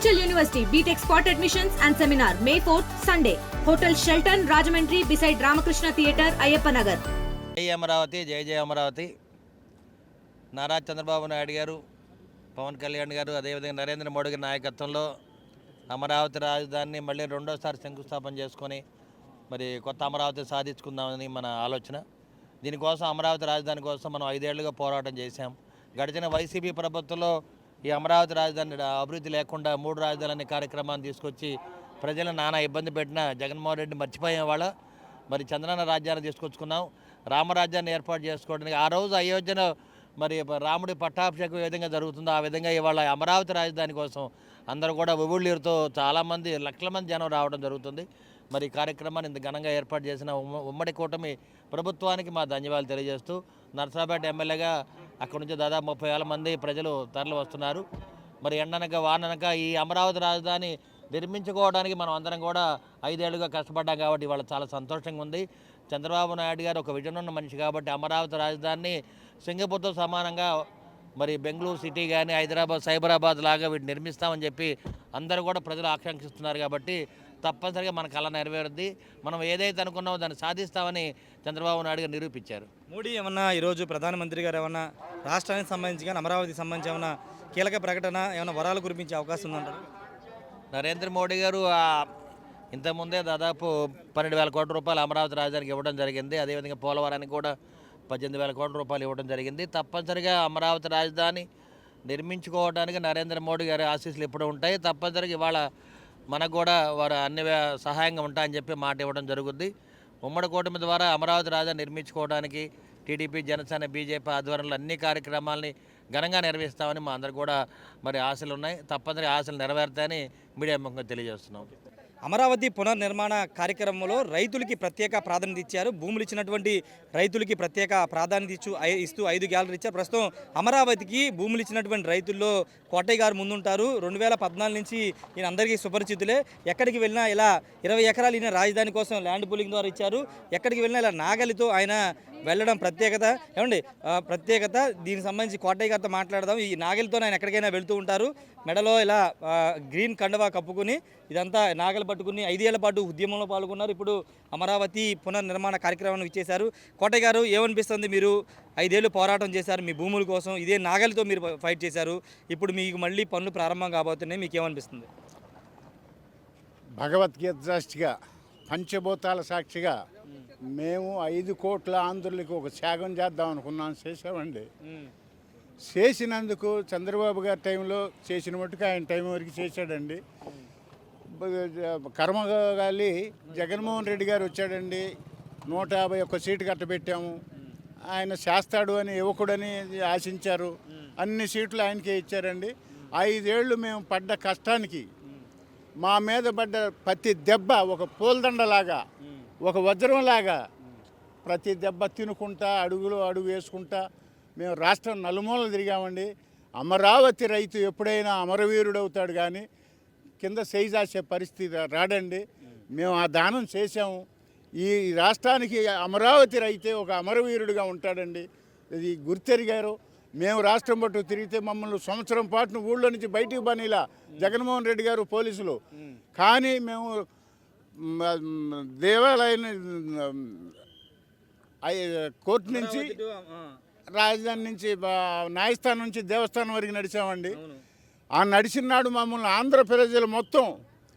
Residential University BTech Spot Admissions and Seminar May 4th Sunday. Hotel Shelton, Rajahmundry beside Ramakrishna Theatre, Ayyappa Nagar. జై అమరావతి, జై జై అమరావతి. నారా చంద్రబాబు నాయుడు గారు, పవన్ కళ్యాణ్ గారు, అదేవిధంగా నరేంద్ర మోడీ గారి నాయకత్వంలో అమరావతి రాజధానిని మళ్ళీ రెండోసారి శంకుస్థాపన చేసుకొని మరి కొత్త అమరావతి సాధించుకుందామని మన ఆలోచన. దీనికోసం అమరావతి రాజధాని కోసం మనం 5 ఏళ్లుగా పోరాటం చేశాం. గడిచిన వైసీపీ ప్రభుత్వంలో ఈ అమరావతి రాజధాని అభివృద్ధి లేకుండా 3 రాజధాని కార్యక్రమాన్ని తీసుకొచ్చి ప్రజలను నానా ఇబ్బంది పెట్టిన జగన్మోహన్ రెడ్డి మర్చిపోయే వాళ్ళ మరి చంద్రన్న రాజ్యాన్ని తీసుకొచ్చుకున్నాం. రామరాజ్యాన్ని ఏర్పాటు చేసుకోవడానికి ఆ రోజు అయోధ్యలో మరి రాముడి పట్టాభిషేకం ఏ విధంగా జరుగుతుందో ఆ విధంగా ఇవాళ అమరావతి రాజధాని కోసం అందరూ కూడా ఉవ్వుళ్ళీరుతో చాలామంది లక్షల మంది జనం రావడం జరుగుతుంది. మరి ఈ కార్యక్రమాన్ని ఇంత ఘనంగా ఏర్పాటు చేసిన ఉమ్మడి కూటమి ప్రభుత్వానికి మా ధన్యవాదాలు తెలియజేస్తూ నర్సరావుపేట ఎమ్మెల్యేగా అక్కడి నుంచి దాదాపు 30,000 మంది ప్రజలు తరలి వస్తున్నారు. మరి ఎండనక వాననక ఈ అమరావతి రాజధాని నిర్మించుకోవడానికి మనం అందరం కూడా 5 ఏళ్లుగా కష్టపడ్డాం కాబట్టి ఇవాళ చాలా సంతోషంగా ఉంది. చంద్రబాబు నాయుడు గారు ఒక విజన్ ఉన్న మనిషి కాబట్టి అమరావతి రాజధానిని సింగపూర్తో సమానంగా మరి బెంగళూరు సిటీ కానీ హైదరాబాద్ సైబరాబాద్ లాగా వీటిని నిర్మిస్తామని చెప్పి అందరూ కూడా ప్రజలు ఆకాంక్షిస్తున్నారు. కాబట్టి తప్పనిసరిగా మన కళ నెరవేరుద్ది. మనం ఏదైతే అనుకున్నామో దాన్ని సాధిస్తామని చంద్రబాబు నాయుడు గారు నిరూపించారు. మోడీ ఏమన్నా ఈరోజు ప్రధానమంత్రి గారు ఏమన్నా రాష్ట్రానికి సంబంధించి కానీ అమరావతికి సంబంధించి ఏమన్నా కీలక ప్రకటన ఏమైనా వరాలు కురిపించే అవకాశం ఉందంటారు? నరేంద్ర మోడీ గారు ఇంతకుముందే దాదాపు 12,000 కోట్ల రూపాయలు అమరావతి రాజధానికి ఇవ్వడం జరిగింది. అదేవిధంగా పోలవరానికి కూడా 18,000 కోట్ల రూపాయలు ఇవ్వడం జరిగింది. తప్పనిసరిగా అమరావతి రాజధాని నిర్మించుకోవడానికి నరేంద్ర మోడీ గారి ఆశీస్సులు ఎప్పుడు ఉంటాయి. తప్పనిసరిగా ఇవాళ మనకు కూడా వారు అన్ని సహాయంగా ఉంటాయని చెప్పి మాట ఇవ్వడం జరుగుద్ది. ఉమ్మడి కూటమి ద్వారా అమరావతి రాజధాని నిర్మించుకోవడానికి టీడీపీ, జనసేన, బీజేపీ ఆధ్వర్యంలో అన్ని కార్యక్రమాలని ఘనంగా నిర్వహిస్తామని మా అందరు కూడా మరి ఆశలు ఉన్నాయి. తప్పనిసరిగా ఆశలు నెరవేరుతాయని మీడియా ముఖంగా తెలియజేస్తున్నాం. అమరావతి పునర్నిర్మాణ కార్యక్రమంలో రైతులకి ప్రత్యేక ప్రాధాన్యత ఇచ్చారు. భూములు ఇచ్చినటువంటి రైతులకి ప్రత్యేక ప్రాధాన్యత ఇస్తూ 5 గ్యాలరీలు ఇచ్చారు. ప్రస్తుతం అమరావతికి భూములు ఇచ్చినటువంటి రైతుల్లో కోటయ్య గారు ముందుంటారు. 2014 నుంచి ఈయన అందరికీ సుపరిచితులే. ఎక్కడికి వెళ్ళినా ఇలా 20 ఎకరాలు ఈయన రాజధాని కోసం ల్యాండ్ పూలింగ్ ద్వారా ఇచ్చారు. ఎక్కడికి వెళ్ళినా ఇలా నాగలితో ఆయన వెళ్ళడం ప్రత్యేకత. ఏమండి ప్రత్యేకత దీనికి సంబంధించి కోటయ్య గారితో మాట్లాడదాం. ఈ నాగలితో ఆయన ఎక్కడికైనా వెళ్తూ ఉంటారు. మెడలో ఇలా గ్రీన్ కండవా కప్పుకుని ఇదంతా నాగలి పట్టుకుని 5 ఏళ్ల పాటు ఉద్యమంలో పాల్గొన్నారు. ఇప్పుడు అమరావతి పునర్నిర్మాణ కార్యక్రమానికి ఇచ్చేశారు. కోటయ్య గారు ఏమనిపిస్తుంది? మీరు 5 ఏళ్ళు పోరాటం చేశారు మీ భూముల కోసం. ఇదే నాగలితో మీరు ఫైట్ చేశారు. ఇప్పుడు మీకు మళ్ళీ పనులు ప్రారంభం కాబోతున్నాయి. మీకు ఏమనిపిస్తుంది? భగవద్గీత సాక్షిగా, పంచభూతాల సాక్షిగా మేము 5 కోట్ల ఆంధ్రులకు ఒక త్యాగం చేద్దాం అనుకున్నాం. చేసామండి. చేసినందుకు చంద్రబాబు గారి టైంలో చేసిన మట్టుకు ఆయన టైం వరకు చేశాడండి. కర్మగాలి జగన్మోహన్ రెడ్డి గారు వచ్చాడండి. 151 సీటు కట్టబెట్టాము. ఆయన చేస్తాడు అని యువకుడని ఆశించారు. అన్ని సీట్లు ఆయనకే ఇచ్చారండి. 5 ఏళ్ళు మేము పడ్డ కష్టానికి మా మీద పడ్డ ప్రతి దెబ్బ ఒక పూలదండలాగా, ఒక వజ్రంలాగా ప్రతి దెబ్బ తినుకుంటా అడుగులో అడుగు వేసుకుంటా మేము రాష్ట్రం నలుమూలలు తిరిగామండి. అమరావతి రైతు ఎప్పుడైనా అమరవీరుడు అవుతాడు కానీ కింద చేసే పరిస్థితి రాడండి. మేము ఆ దానం చేసాము. ఈ రాష్ట్రానికి అమరావతి రైతే ఒక అమరవీరుడిగా ఉంటాడండి. ఇది గుర్తెరిగారు. మేము రాష్ట్రం పట్టు తిరిగితే మమ్మల్ని సంవత్సరం పాటును ఊళ్ళో నుంచి బయటికి పనిలా జగన్మోహన్ రెడ్డి గారు పోలీసులు. కానీ మేము దేవాలయం కోర్టు నుంచి రాజధాని నుంచి న్యాయస్థానం నుంచి దేవస్థానం వరకు నడిచామండి. ఆ నడిచిన నాడు మమ్మల్ని ఆంధ్ర ప్రజలు మొత్తం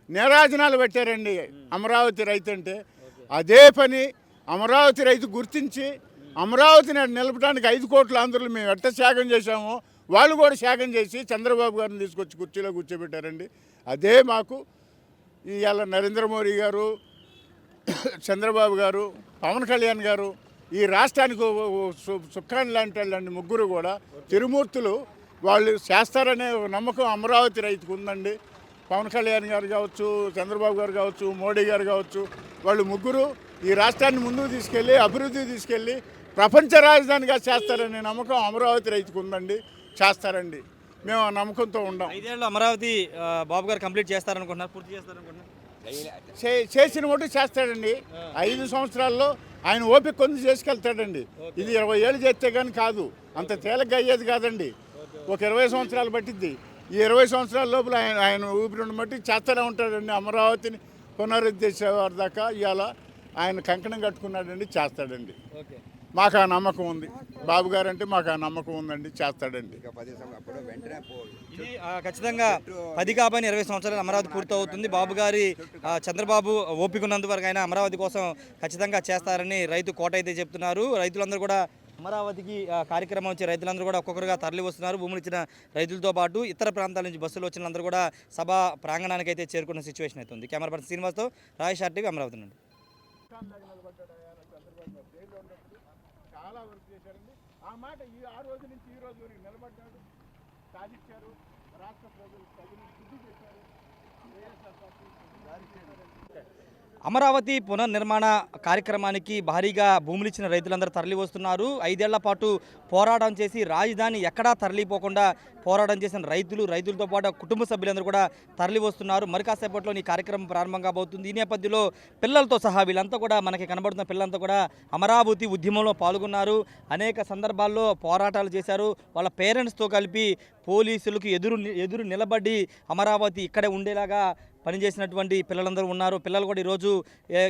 నీరాజనాలు పెట్టారండి అమరావతి రైతు అంటే. అదే పని అమరావతి రైతు గుర్తించి అమరావతిని నిలపడానికి 5 కోట్ల ఆంధ్రులు మేము ఎట్ట త్యాగం చేశామో వాళ్ళు కూడా త్యాగం చేసి చంద్రబాబు గారిని తీసుకొచ్చి కుర్చీలో కూర్చోబెట్టారండి. అదే మాకు ఇవాళ నరేంద్ర మోడీ గారు, చంద్రబాబు గారు, పవన్ కళ్యాణ్ గారు ఈ రాష్ట్రానికి సుఖాన్ని లాంటి వాళ్ళండి. ముగ్గురు కూడా తిరుమూర్తులు. వాళ్ళు చేస్తారనే నమ్మకం అమరావతి రైతుకు ఉందండి. పవన్ కళ్యాణ్ గారు కావచ్చు, చంద్రబాబు గారు కావచ్చు, మోడీ గారు కావచ్చు, వాళ్ళు ముగ్గురు ఈ రాష్ట్రాన్ని ముందుకు తీసుకెళ్ళి అభివృద్ధికి తీసుకెళ్ళి ప్రపంచ రాజధానిగా చేస్తారనే నమ్మకం అమరావతి రైతుకు ఉందండి. చేస్తారండి. మేము ఆ నమ్మకంతో ఉన్నాం. 5 ఏళ్ళు అమరావతి బాబు గారు కంప్లీట్ చేస్తారనుకుంటున్నారు, పూర్తి చేస్తారనుకుంటున్నారు? చేసిన మటు చేస్తాడండి. 5 సంవత్సరాల్లో ఆయన ఓపిక కొంచెం చేసుకెళ్తాడండి. ఇది 20 ఏళ్ళు చేస్తే కానీ కాదు, అంత తేలిగ్గా అయ్యేది కాదండి. ఒక 20 సంవత్సరాలు పట్టిద్ది. ఈ 20 సంవత్సరాల లోపల ఆయన ఊపిరి మట్టి చేస్తూనే ఉంటాడండి. అమరావతిని పునరుద్ధి చేసేవారి దాకా ఇవాళ ఆయన కంకణం కట్టుకున్నాడండి, చేస్తాడండి. ఓకే, మాకు ఆ నమ్మకం ఉంది. బాబు గారు అంటే మాకు ఆ నమ్మకం ఉందండి, చేస్తాడండి. ఇది ఖచ్చితంగా 10 కాబట్టి 20 సంవత్సరాలు అమరావతి పూర్తవుతుంది. బాబు గారి చంద్రబాబు ఓపిక ఉన్నంత వరకు ఆయన అమరావతి కోసం ఖచ్చితంగా చేస్తారని రైతు కోట అయితే చెప్తున్నారు. రైతులందరూ కూడా అమరావతికి కార్యక్రమం వచ్చి రైతులందరూ కూడా ఒక్కొక్కరుగా తరలి వస్తున్నారు. భూములు ఇచ్చిన రైతులతో పాటు ఇతర ప్రాంతాల నుంచి బస్సులు వచ్చిన అందరూ కూడా సభ ప్రాంగణానికి అయితే చేరుకున్న సిచ్యువేషన్ అవుతుంది. కెమెరా పర్సన్ శ్రీనివాస్తో రాజేష్ ఆర్టీవీ అమరావతి నుండి. చాలా వర్క్ చేశారండి. ఆ మాట ఆ రోజు నుంచి ఈ రోజు వరకు నిలబడ్డాడు, సాధించారు. రాష్ట్ర ప్రజలు బుద్ధి చేశారు. అమరావతి పునర్నిర్మాణ కార్యక్రమానికి భారీగా భూములు ఇచ్చిన రైతులందరూ తరలి వస్తున్నారు. 5 ఏళ్ల పాటు పోరాటం చేసి రాజధాని ఎక్కడా తరలిపోకుండా పోరాటం చేసిన రైతులతో పాటు కుటుంబ సభ్యులందరూ కూడా తరలి వస్తున్నారు. మరి కాసేపట్లో ఈ కార్యక్రమం ప్రారంభం కాబోతుంది. ఈ నేపథ్యంలో పిల్లలతో సహా వీళ్ళంతా కూడా మనకి కనబడుతున్న పిల్లలంతా కూడా అమరావతి ఉద్యమంలో పాల్గొన్నారు. అనేక సందర్భాల్లో పోరాటాలు చేశారు. వాళ్ళ పేరెంట్స్తో కలిపి పోలీసులకు ఎదురు నిలబడి అమరావతి ఇక్కడే ఉండేలాగా పనిచేసినటువంటి పిల్లలందరూ ఉన్నారు. పిల్లలు కూడా ఈరోజు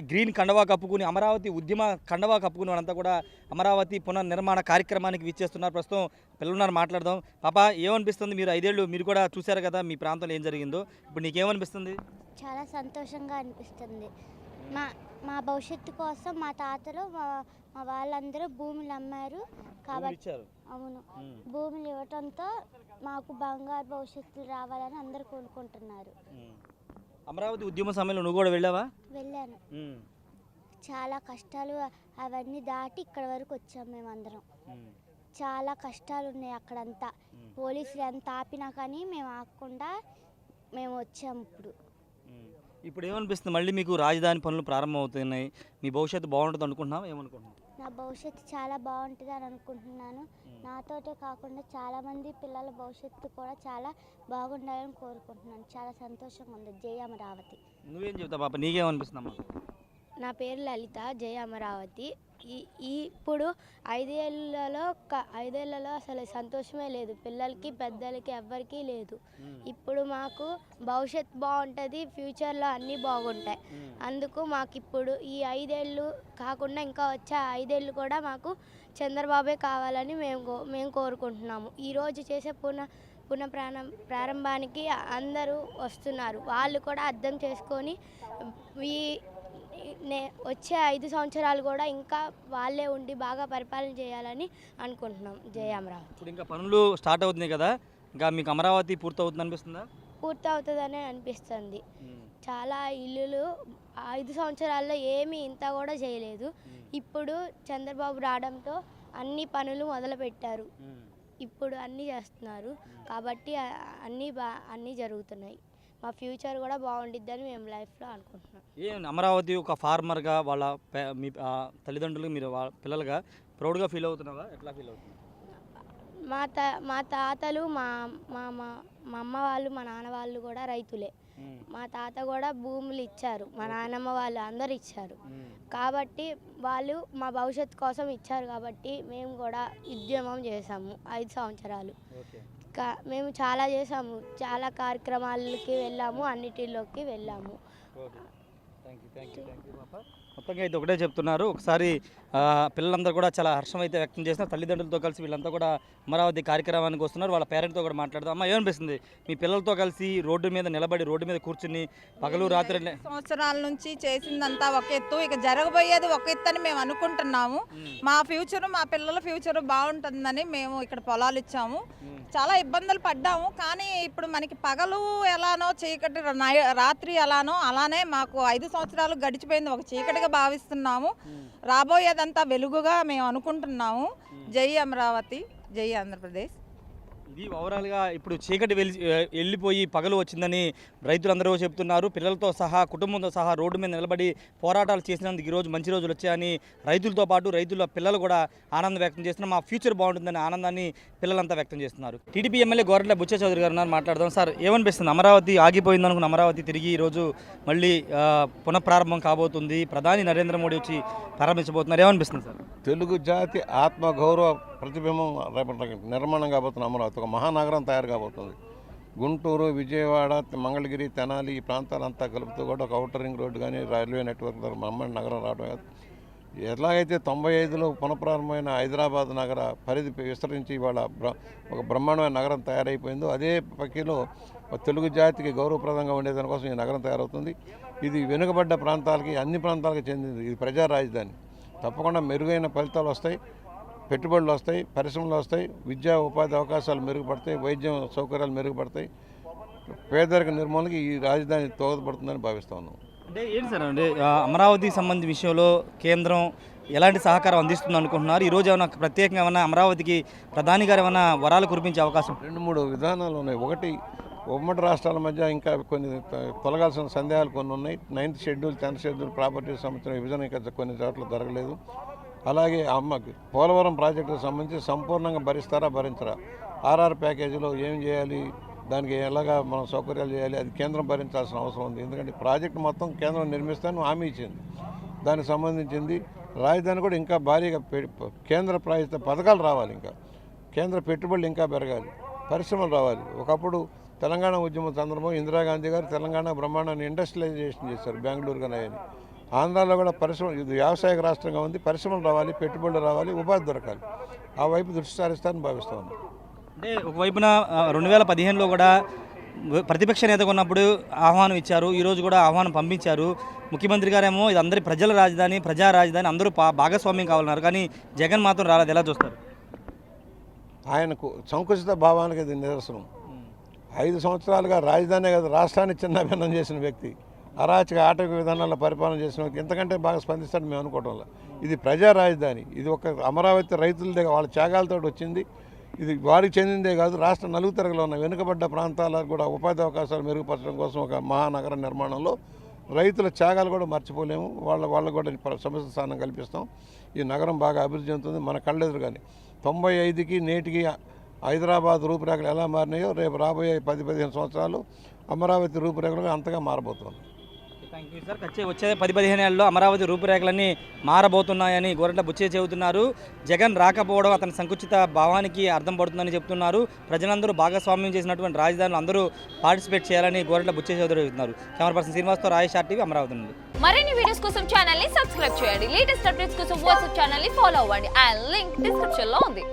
గ్రీన్ కండవా కప్పుకుని అమరావతి ఉద్యమ కండవా కప్పుకుని వాళ్ళంతా కూడా అమరావతి పునర్నిర్మాణ కార్యక్రమానికి విచ్చేస్తున్నారు. ప్రస్తుతం పిల్లలున్నారు, మాట్లాడదాం. పాప, ఏమనిపిస్తుంది? మీరు 5 ఏళ్ళు మీరు కూడా చూశారు కదా మీ ప్రాంతంలో ఏం జరిగిందో. ఇప్పుడు నీకేమనిపిస్తుంది? చాలా సంతోషంగా అనిపిస్తుంది. మా భవిష్యత్తు కోసం మా తాతలు మా వాళ్ళందరూ భూములు అమ్మారు కాబట్టి, అవును, భూములు ఇవ్వటంతో మాకు బంగారు భవిష్యత్తు రావాలని అందరూ కోరుకుంటున్నారు. అమరావతి ఉద్యమ సమయంలో నువ్వు కూడా వెళ్ళావా? వెళ్ళాను. చాలా కష్టాలు అవన్నీ దాటి ఇక్కడ వరకు వచ్చాం మేమందరం. చాలా కష్టాలు ఉన్నాయి అక్కడంతా. పోలీసులు ఎంత ఆపినా కానీ మేము ఆగకుండా మేము వచ్చాము. ఇప్పుడు ఏమనిపిస్తుంది? మళ్ళీ మీకు రాజధాని పనులు ప్రారంభం అవుతున్నాయి. మీ భవిష్యత్తు బాగుంటుంది అనుకుంటున్నావు? ఏమనుకుంటున్నావు? నా భవిష్యత్తు చాలా బాగుంటుంది అని అనుకుంటున్నాను. నాతోటే కాకుండా చాలామంది పిల్లల భవిష్యత్తు కూడా చాలా బాగుండాలని కోరుకుంటున్నాను. చాలా సంతోషంగా ఉంది. జై అమరావతి. నువ్వేం చెప్తావు పాప? నీకేమనిపిస్తుందమ్మా? నా పేరు లలిత. జై అమరావతి. ఇప్పుడు 5 ఏళ్లలో అసలు సంతోషమే లేదు. పిల్లలకి పెద్దలకి ఎవ్వరికీ లేదు. ఇప్పుడు మాకు భవిష్యత్తు బాగుంటుంది, ఫ్యూచర్లో అన్నీ బాగుంటాయి. అందుకు మాకు ఇప్పుడు ఈ 5 ఏళ్ళు కాకుండా ఇంకా వచ్చే 5 ఏళ్ళు కూడా మాకు చంద్రబాబే కావాలని మేము కోరుకుంటున్నాము. ఈరోజు చేసే ప్రారంభానికి అందరూ వస్తున్నారు. వాళ్ళు కూడా అర్థం చేసుకొని వచ్చే 5 సంవత్సరాలు కూడా ఇంకా వాళ్ళే ఉండి బాగా పరిపాలన చేయాలని అనుకుంటున్నాం. జై అమరావతి. ఇప్పుడు ఇంకా పనులు స్టార్ట్ అవుతున్నాయి కదా, ఇంకా మీకు అమరావతి పూర్తవుతుంది అనిపిస్తుందా? పూర్తవుతుందనే అనిపిస్తుంది. చాలా ఇల్లులు 5 సంవత్సరాల్లో ఏమీ ఇంత కూడా చేయలేదు. ఇప్పుడు చంద్రబాబు రావడంతో అన్ని పనులు మొదలుపెట్టారు. ఇప్పుడు అన్నీ చేస్తున్నారు కాబట్టి అన్నీ జరుగుతున్నాయి. మా ఫ్యూచర్ కూడా బాగుండిద్దని మేము లైఫ్లో అనుకుంటున్నాం. అమరావతి ఒక ఫార్మర్గా మీ తల్లిదండ్రులు మీరు పిల్లలుగా ప్రౌడ్గా ఫీల్ అవుతున్నావా? ఎట్లా ఫీల్ అవుతున్నారు? మా తాతలు మా అమ్మ వాళ్ళు మా నాన్న వాళ్ళు కూడా రైతులే. మా తాత కూడా భూములు ఇచ్చారు, మా నాన్నమ్మ వాళ్ళు అందరు ఇచ్చారు. కాబట్టి వాళ్ళు మా భవిష్యత్తు కోసం ఇచ్చారు కాబట్టి మేము కూడా ఉద్యమం చేసాము 5 సంవత్సరాలు. మేము చాలా చేసాము, చాలా కార్యక్రమాలకి వెళ్ళాము, అన్నిటిలోకి వెళ్ళాము. మొత్తంగా అయితే ఒకటే చెప్తున్నారు. ఒకసారి పిల్లలందరూ కూడా చాలా హర్షం అయితే వ్యక్తం చేస్తున్నారు. తల్లిదండ్రులతో కలిసి వీళ్ళంతా కూడా అమరావతి కార్యక్రమానికి వస్తున్నారు. వాళ్ళ పేరెంట్తో కూడా మాట్లాడదాం. అమ్మ, ఏమనిపిస్తుంది? మీ పిల్లలతో కలిసి రోడ్డు మీద నిలబడి రోడ్డు మీద కూర్చుని పగలు రాత్రి సంవత్సరాల నుంచి చేసిందంతా ఒక ఎత్తు, ఇక జరగబోయేది ఒక ఎత్తు అని మేము అనుకుంటున్నాము. మా ఫ్యూచర్, మా పిల్లల ఫ్యూచర్ బాగుంటుందని మేము ఇక్కడ పొలాలు ఇచ్చాము. చాలా ఇబ్బందులు పడ్డాము, కానీ ఇప్పుడు మనకి పగలు ఎలానో చీకటి రాత్రి ఎలానో అలానే మాకు 5 సంవత్సరాలు గడిచిపోయింది. ఒక చీకటిగా భావిస్తున్నాము. రాబోయేదంతా వెలుగుగా మేము అనుకుంటున్నాము. జై అమరావతి, జై ఆంధ్రప్రదేశ్. ఇది ఓవరాల్గా ఇప్పుడు చీకటి వెళ్ళిపోయి పగలు వచ్చిందని రైతులందరూ చెప్తున్నారు. పిల్లలతో సహా కుటుంబంతో సహా రోడ్డు మీద నిలబడి పోరాటాలు చేసినందుకు ఈరోజు మంచి రోజులు వచ్చాయని రైతులతో పాటు రైతుల పిల్లలు కూడా ఆనందం వ్యక్తం చేస్తున్నారు. మా ఫ్యూచర్ బాగుంటుందని ఆనందాన్ని పిల్లలంతా వ్యక్తం చేస్తున్నారు. టీడీపీ ఎమ్మెల్యే గోరంట్ల బుచ్చ చౌదరి గారు ఉన్నారు, మాట్లాడదాం. సార్, ఏమనిపిస్తుంది? అమరావతి ఆగిపోయింది అనుకున్న అమరావతి తిరిగి ఈరోజు మళ్ళీ పునఃప్రారంభం కాబోతుంది. ప్రధాని నరేంద్ర మోడీ వచ్చి ప్రారంభించబోతున్నారు. ఏమనిపిస్తుంది సార్? తెలుగు జాతి ఆత్మగౌరవ ప్రతిబింబం రేపటి నిర్మాణం కాబోతున్న అమరావతి ఒక మహానగరం తయారు కాబోతుంది. గుంటూరు, విజయవాడ, మంగళగిరి, తెనాలి ఈ ప్రాంతాలంతా కలుపుతూ కూడా ఒక ఔటర్ రింగ్ రోడ్డు కానీ రైల్వే నెట్వర్క్ ద్వారా బ్రహ్మాండ నగరం రావడం కాదు. ఎలాగైతే 95లో పునఃప్రారంభమైన హైదరాబాద్ నగర పరిధి విస్తరించి ఇవాళ ఒక బ్రహ్మాండమైన నగరం తయారైపోయిందో అదే పక్కలో తెలుగు జాతికి గౌరవప్రదంగా ఉండేదానికోసం ఈ నగరం తయారవుతుంది. ఇది వెనుకబడ్డ ప్రాంతాలకి, అన్ని ప్రాంతాలకు చెందింది. ఇది ప్రజా రాజధాని. తప్పకుండా మెరుగైన ఫలితాలు వస్తాయి, పెట్టుబడులు వస్తాయి, పరిశ్రమలు వస్తాయి, విద్యా ఉపాధి అవకాశాలు మెరుగుపడతాయి, వైద్యం సౌకర్యాలు మెరుగుపడతాయి, పేదరిక నిర్మూలనకి ఈ రాజధాని దోహదపడుతుందని భావిస్తా ఉన్నాం. అంటే ఏంటి సార్ అంటే అమరావతికి సంబంధించిన విషయంలో కేంద్రం ఎలాంటి సహకారం అందిస్తుంది అనుకుంటున్నారు? ఈరోజు ఏమైనా ప్రత్యేకంగా ఏమైనా అమరావతికి ప్రధాని గారు ఏమైనా వరాలు కురిపించే అవకాశం? 2-3 విధానాలు ఉన్నాయి. ఒకటి, ఉమ్మడి రాష్ట్రాల మధ్య ఇంకా కొన్ని తొలగాల్సిన సందేహాలు కొన్ని ఉన్నాయి. 9th schedule 10th schedule property సంబంధించిన విభజన ఇంకా కొన్ని చోట్ల జరగలేదు. అలాగే పోలవరం ప్రాజెక్టుకు సంబంధించి సంపూర్ణంగా భరిస్తారా భరించరా, ఆర్ఆర్ ప్యాకేజీలో ఏం చేయాలి, దానికి ఎలాగా మనం సౌకర్యాలు చేయాలి, అది కేంద్రం భరించాల్సిన అవసరం ఉంది. ఎందుకంటే ప్రాజెక్టు మొత్తం కేంద్రం నిర్మిస్తాను హామీ ఇచ్చింది. దానికి సంబంధించింది రాజధాని కూడా ఇంకా భారీగా కేంద్ర ప్రాయోజిత పథకాలు రావాలి, ఇంకా కేంద్ర పెట్టుబడులు ఇంకా పెరగాలి, పరిశ్రమలు రావాలి. ఒకప్పుడు తెలంగాణ ఉద్యమం సందర్భంలో ఇందిరాగాంధీ గారు తెలంగాణ బ్రహ్మాండాన్ని ఇండస్ట్రియలైజేషన్ చేశారు, బెంగళూరు కానీ అయ్యని. ఆంధ్రాలో కూడా పరిశ్రమ, ఇది వ్యవసాయక రాష్ట్రంగా ఉంది, పరిశ్రమలు రావాలి, పెట్టుబడులు రావాలి, ఉపాధి దొరకాలి. ఆ వైపు దృష్టి సారిస్తారని భావిస్తూ ఉన్నాను. అంటే ఒకవైపున 2015లో కూడా ప్రతిపక్ష నేతగా ఉన్నప్పుడు ఆహ్వానం ఇచ్చారు, ఈరోజు కూడా ఆహ్వానం పంపించారు. ముఖ్యమంత్రి గారేమో ఇది అందరి ప్రజల రాజధాని, ప్రజా రాజధాని, అందరూ భాగస్వామ్యం కావాలన్నారు. కానీ జగన్ మాత్రం రాలేదు. ఎలా చూస్తారు? ఆయనకు సంకుచిత భావానికి ఇది నిదర్శనం. 5 సంవత్సరాలుగా రాజధాని కాదు రాష్ట్రాన్ని చిన్నభిన్నం చేసిన వ్యక్తి, అరాచక ఆటవిక విధానాల్లో పరిపాలన చేసిన వ్యక్తి ఇంతకంటే బాగా స్పందిస్తాడని మేము అనుకోవటంలో. ఇది ప్రజా రాజధాని. ఇది ఒక అమరావతి రైతులదే వాళ్ళ త్యాగాలతో వచ్చింది. ఇది వారికి చెందిందే కాదు, రాష్ట్ర నలుగుతరగలో ఉన్న వెనుకబడ్డ ప్రాంతాలకు కూడా ఉపాధి అవకాశాలు మెరుగుపరచడం కోసం ఒక మహానగర నిర్మాణంలో రైతుల త్యాగాలు కూడా మర్చిపోలేము. వాళ్ళకు కూడా సమస్య స్థానం కల్పిస్తాం. ఈ నగరం బాగా అభివృద్ధి చెందుతుంది మన కళ్ళెదురుగానే. 95కి నేటికి హైదరాబాద్ రూపురేఖలు ఎలా మారినాయో రేపు రాబోయే 10-15 సంవత్సరాలు అమరావతి రూపురేఖలుగా అంతగా మారబోతుంది. Thank you sir. వచ్చే 10-15 ఏళ్ళలో అమరావతి రూపురేఖలన్నీ మారబోతున్నాయని గోరంట్ల బుచ్చయ్య చెబుతున్నారు. జగన్ రాకపోవడం అతని సంకుచిత భావానికి అర్థం పడుతుందని చెప్తున్నారు. ప్రజలందరూ భాగస్వామ్యం చేసినటువంటి రాజధానులు అందరూ పార్టిసిపేట్ చేయాలని గోరంట్ల బుచ్చయ్య చౌదరి చెబుతున్నారు. Camera person శ్రీనివాస్తో Rayesh RTV Amaravati నుండి. మరిన్ని వీడియోస్ కోసం ఛానల్ ని సబ్స్క్రైబ్ చేయండి. లేటెస్ట్ అప్డేట్స్ కోసం వాట్సాప్ ఛానల్ ని ఫాలో అవ్వండి. ఆ లింక్ డిస్క్రిప్షన్ లో ఉంది.